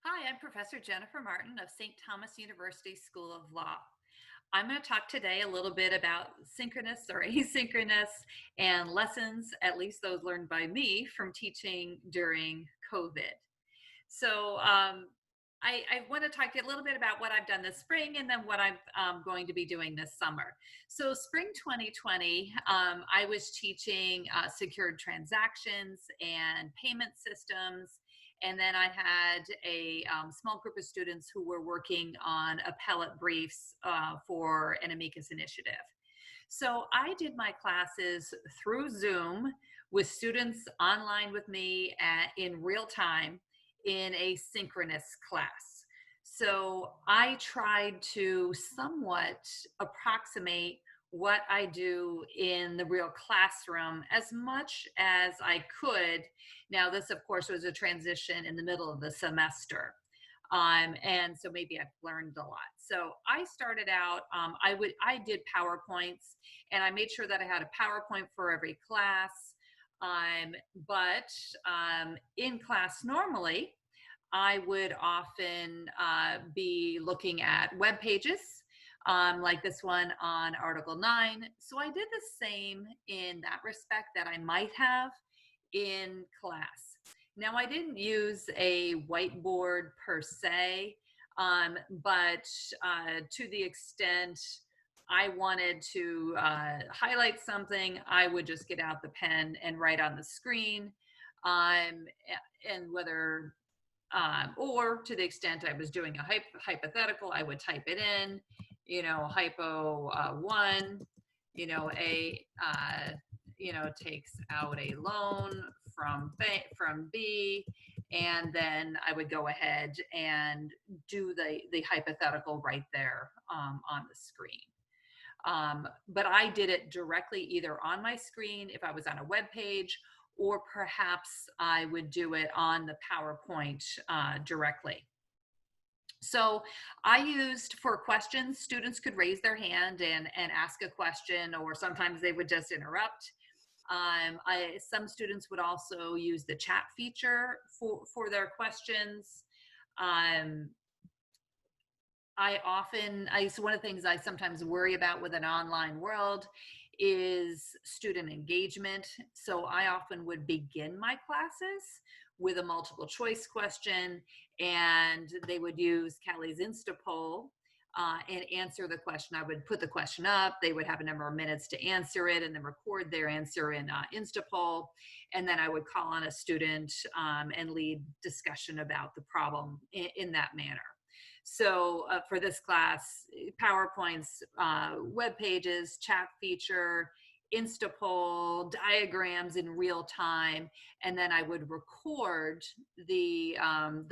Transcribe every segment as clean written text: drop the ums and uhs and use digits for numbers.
Hi, I'm Professor Jennifer Martin of St. Thomas University School of Law. I'm going to talk today a little bit about synchronous or asynchronous and lessons, at least those learned by me from teaching during COVID. So, I want to talk to you a little bit about what I've done this spring and then what I'm going to be doing this summer. So, spring 2020, I was teaching secured transactions and payment systems. And then I had a small group of students who were working on appellate briefs for an amicus initiative. So I did my classes through Zoom with students online with me in real time in a synchronous class. So I tried to somewhat approximate what I do in the real classroom as much as I could. Now, this, of course, was a transition in the middle of the semester. And so maybe I've learned a lot. So I started out, I did PowerPoints, and I made sure that I had a PowerPoint for every class. But in class normally, I would often be looking at web pages, like this one on Article 9. So I did the same in that respect that I might have in class. Now, I didn't use a whiteboard per se, but to the extent I wanted to highlight something, I would just get out the pen and write on the screen. Um, and whether, or to the extent I was doing a hypothetical, I would type it in, hypo one, a, takes out a loan from B, and then I would go ahead and do the hypothetical right there on the screen. But I did it directly either on my screen if I was on a web page, or perhaps I would do it on the PowerPoint directly. So I used for questions, students could raise their hand and ask a question, or sometimes they would just interrupt. Some students would also use the chat feature for their questions. Um, so one of the things I sometimes worry about with an online world is student engagement. So I often would begin my classes with a multiple choice question, and they would use Cali's Instapoll and answer the question. I would put the question up, they would have a number of minutes to answer it, and then record their answer in Instapoll. And then I would call on a student and lead discussion about the problem in that manner. So for this class, PowerPoints, web pages, chat feature, Instapoll, diagrams in real time, and then I would record the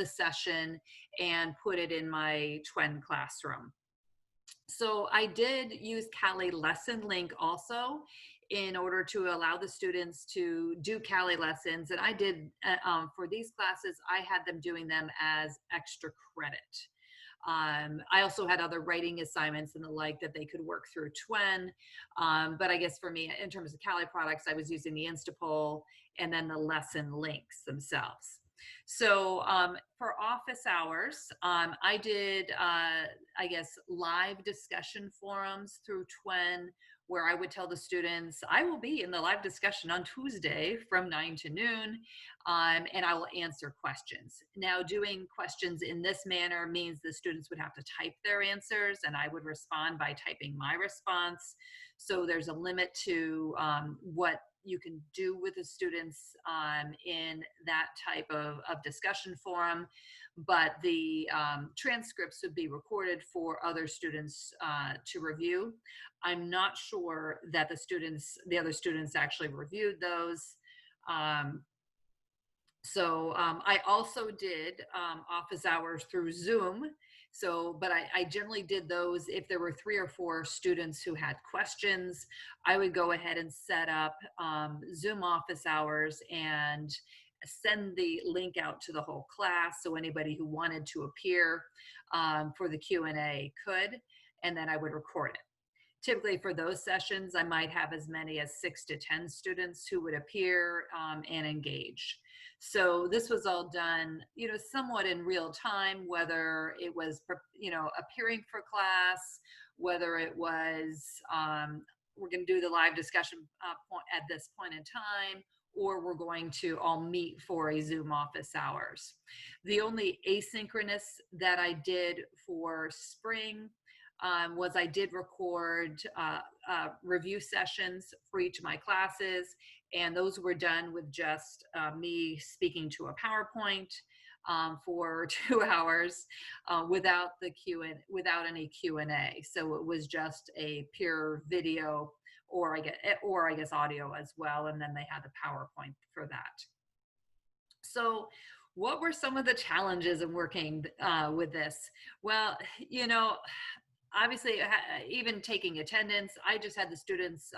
session and put it in my Twen classroom. So I did use Cali Lesson Link also in order to allow the students to do Cali lessons. And I did, for these classes, I had them doing them as extra credit. I also had other writing assignments and the like that they could work through Twen. But I guess for me, in terms of Cali products, I was using the Instapoll and then the lesson links themselves. So for office hours, I did, I guess, live discussion forums through Twen, where I would tell the students, I will be in the live discussion on Tuesday from 9 to noon, and I will answer questions. Now, doing questions in this manner means the students would have to type their answers, and I would respond by typing my response. So there's a limit to what you can do with the students in that type of discussion forum, but the transcripts would be recorded for other students to review. I'm not sure that the other students actually reviewed those. I also did office hours through Zoom. But I generally did those if there were 3 or 4 students who had questions. I would go ahead and set up Zoom office hours and send the link out to the whole class, so anybody who wanted to appear for the Q&A could, and then I would record it. typically for those sessions, I might have as many as 6 to 10 students who would appear and engage. So this was all done, somewhat in real time, whether it was, appearing for class, whether it was, we're going to do the live discussion point at this point in time, or we're going to all meet for a Zoom office hours. The only asynchronous that I did for spring was I did record review sessions for each of my classes, and those were done with just me speaking to a PowerPoint for 2 hours without without any Q&A. So it was just a pure video, or I guess audio as well, and then they had the PowerPoint for that. So what were some of the challenges in working with this? Well, obviously, even taking attendance, I just had the students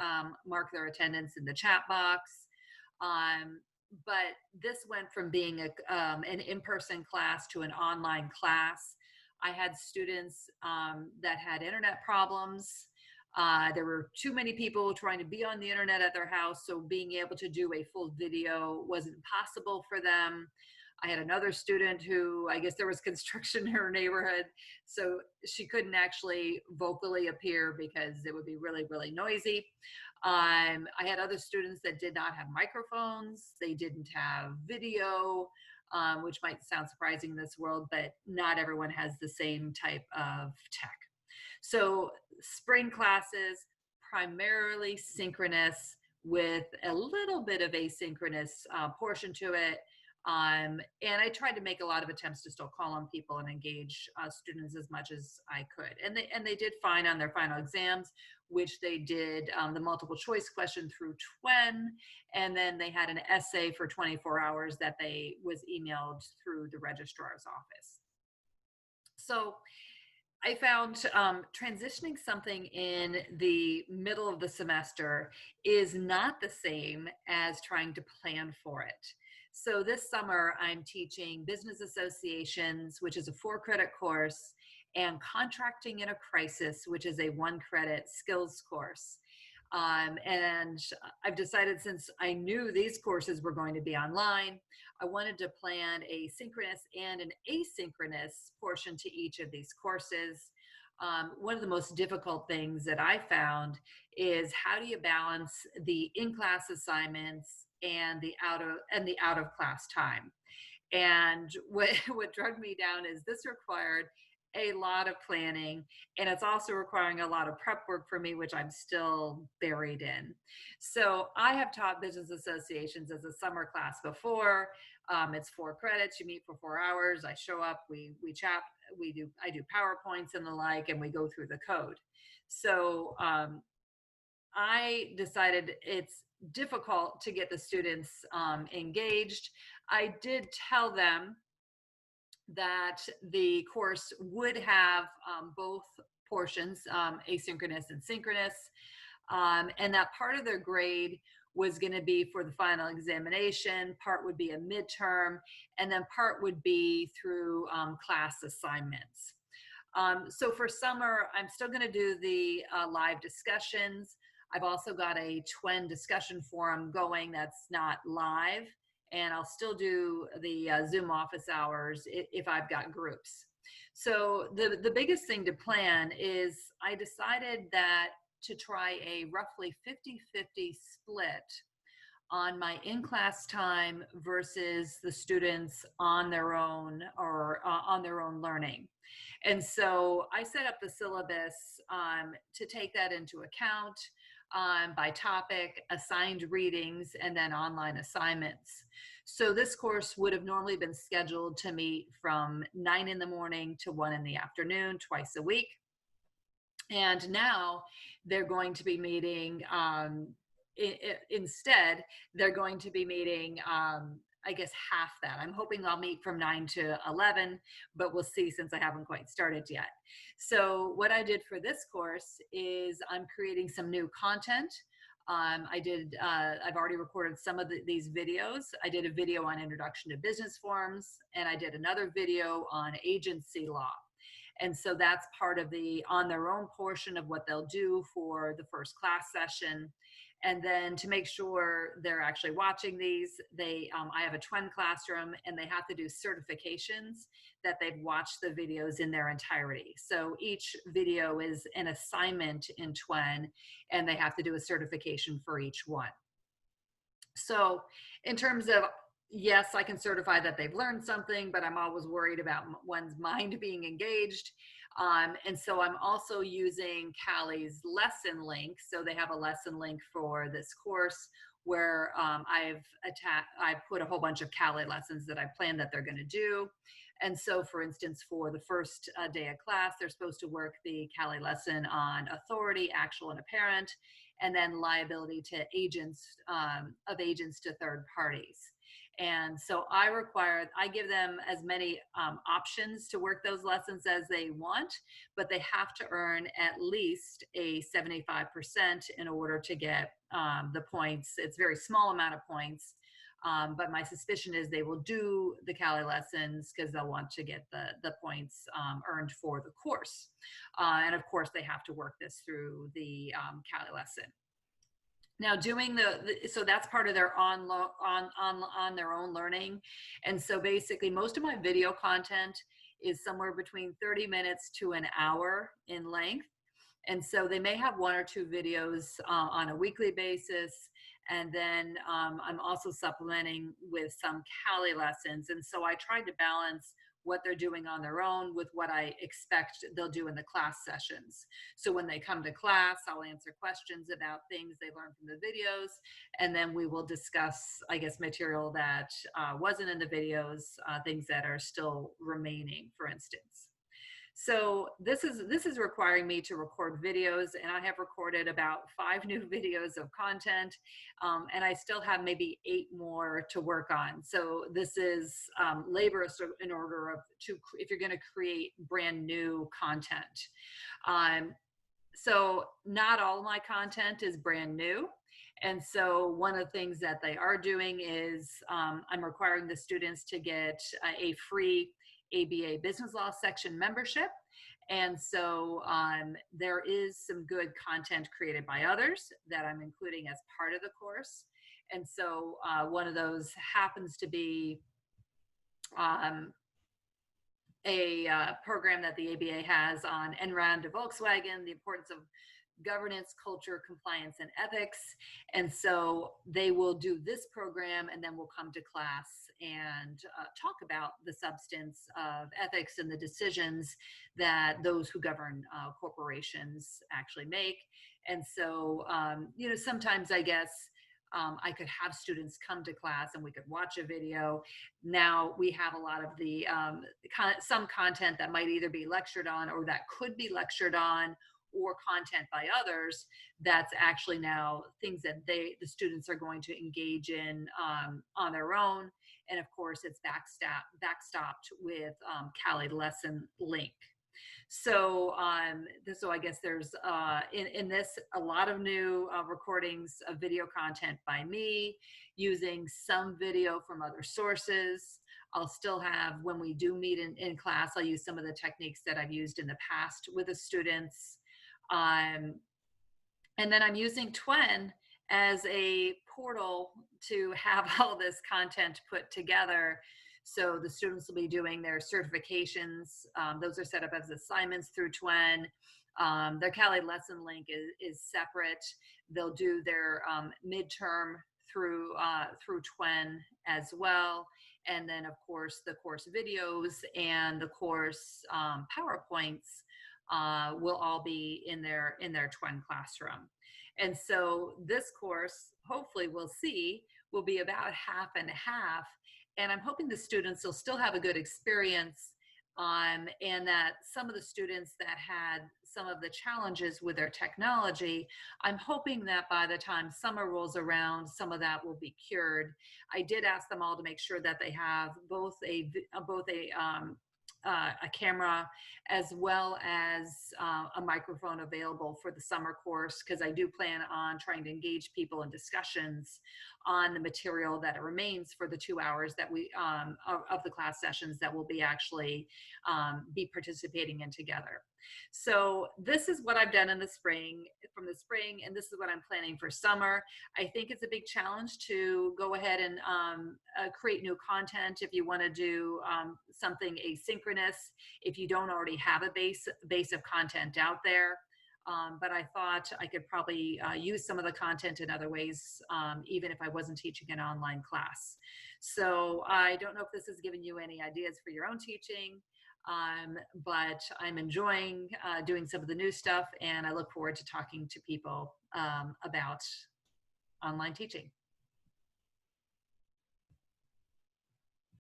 mark their attendance in the chat box. But this went from being an in-person class to an online class. I had students that had internet problems. There were too many people trying to be on the internet at their house, so being able to do a full video wasn't possible for them. I had another student who, I guess there was construction in her neighborhood, so she couldn't actually vocally appear because it would be really, really noisy. I had other students that did not have microphones. They didn't have video, which might sound surprising in this world, but not everyone has the same type of tech. So spring classes, primarily synchronous with a little bit of asynchronous portion to it. And I tried to make a lot of attempts to still call on people and engage students as much as I could. And they did fine on their final exams, which they did the multiple choice question through TWEN, and then they had an essay for 24 hours that was emailed through the registrar's office. So I found transitioning something in the middle of the semester is not the same as trying to plan for it. So this summer, I'm teaching business associations, which is a 4-credit course, and contracting in a crisis, which is a 1-credit skills course. And I've decided, since I knew these courses were going to be online, I wanted to plan a synchronous and an asynchronous portion to each of these courses. One of the most difficult things that I found is, how do you balance the in-class assignments and the out of class time? And what drug me down is this required a lot of planning, and it's also requiring a lot of prep work for me, which I'm still buried in. So I have taught business associations as a summer class before. It's 4 credits. You meet for 4 hours. I show up, we chat, I do PowerPoints and the like, and we go through the code. So I decided it's difficult to get the students engaged. I did tell them that the course would have both portions, asynchronous and synchronous, and that part of their grade was going to be for the final examination, part would be a midterm, and then part would be through class assignments. So for summer, I'm still going to do the live discussions. I've also got a TWEN discussion forum going that's not live, and I'll still do the Zoom office hours if I've got groups. So the biggest thing to plan is, I decided that to try a roughly 50-50 split on my in-class time versus the students on their own, or on their own learning. And so I set up the syllabus to take that into account, by topic, assigned readings, and then online assignments. So this course would have normally been scheduled to meet from 9 in the morning to 1 in the afternoon, twice a week. And now they're going to be meeting, instead, they're going to be meeting, I guess, half that. I'm hoping I'll meet from 9 to 11, but we'll see, since I haven't quite started yet. So what I did for this course is, I'm creating some new content. I've already recorded some of these videos. I did a video on introduction to business forms, and I did another video on agency law. And so that's part of the on their own portion of what they'll do for the first class session. And then to make sure they're actually watching these, I have a twin classroom, and they have to do certifications that they've watched the videos in their entirety. So each video is an assignment in twin, and they have to do a certification for each one. So in terms of, yes, I can certify that they've learned something, but I'm always worried about one's mind being engaged. And so I'm also using Cali's lesson link. So they have a lesson link for this course where I've put a whole bunch of Cali lessons that I plan that they're going to do. And so, for instance, for the first day of class, they're supposed to work the Cali lesson on authority, actual and apparent, and then liability to agents, of agents to third parties. And so I give them as many options to work those lessons as they want, but they have to earn at least a 75% in order to get the points. It's a very small amount of points. But my suspicion is they will do the Cali lessons because they'll want to get the points earned for the course. And of course, they have to work this through the Cali lesson. Now doing so that's part of their on their own learning. And so basically most of my video content is somewhere between 30 minutes to an hour in length. And so they may have one or two videos on a weekly basis. And then I'm also supplementing with some Cali lessons. And so I tried to balance what they're doing on their own with what I expect they'll do in the class sessions. So when they come to class, I'll answer questions about things they learned from the videos, and then we will discuss, I guess, material that wasn't in the videos, things that are still remaining, for instance. So this is requiring me to record videos, and I have recorded about 5 new videos of content, and I still have maybe 8 more to work on. So this is laborious in order of if you're going to create brand new content. So not all my content is brand new. And so one of the things that they are doing is I'm requiring the students to get a free ABA Business Law section membership. And so there is some good content created by others that I'm including as part of the course. And so one of those happens to be a program that the ABA has on Enron to Volkswagen, the importance of governance, culture, compliance, and ethics. And so they will do this program, and then we'll come to class and talk about the substance of ethics and the decisions that those who govern corporations actually make. And so, you know, sometimes I guess I could have students come to class and we could watch a video. Now we have a lot of the some content that might either be lectured on or that could be lectured on, or content by others that's actually now things that the students are going to engage in on their own. And of course it's backstopped with Cali lesson link. So so I guess there's in this a lot of new recordings of video content by me, using some video from other sources. I'll still have, when we do meet in class, I'll use some of the techniques that I've used in the past with the students. And then I'm using Twin as a portal to have all this content put together. So the students will be doing their certifications. Those are set up as assignments through Twin. Their Cali lesson link is separate. They'll do their midterm through Twin as well. And then of course the course videos and the course PowerPoints will all be in their Twin classroom. And so this course, hopefully we'll see, will be about half and half. And I'm hoping the students will still have a good experience, and that some of the students that had some of the challenges with their technology, I'm hoping that by the time summer rolls around, some of that will be cured. I did ask them all to make sure that they have both a camera as well as a microphone available for the summer course, because I do plan on trying to engage people in discussions on the material that remains for the 2 hours that we of the class sessions that we'll be actually be participating in together. So this is what I've done in the spring, and this is what I'm planning for summer. I think it's a big challenge to go ahead and create new content if you want to do something asynchronous, if you don't already have a base of content out there. But I thought I could probably use some of the content in other ways, even if I wasn't teaching an online class. So I don't know if this has given you any ideas for your own teaching, but I'm enjoying doing some of the new stuff, and I look forward to talking to people about online teaching.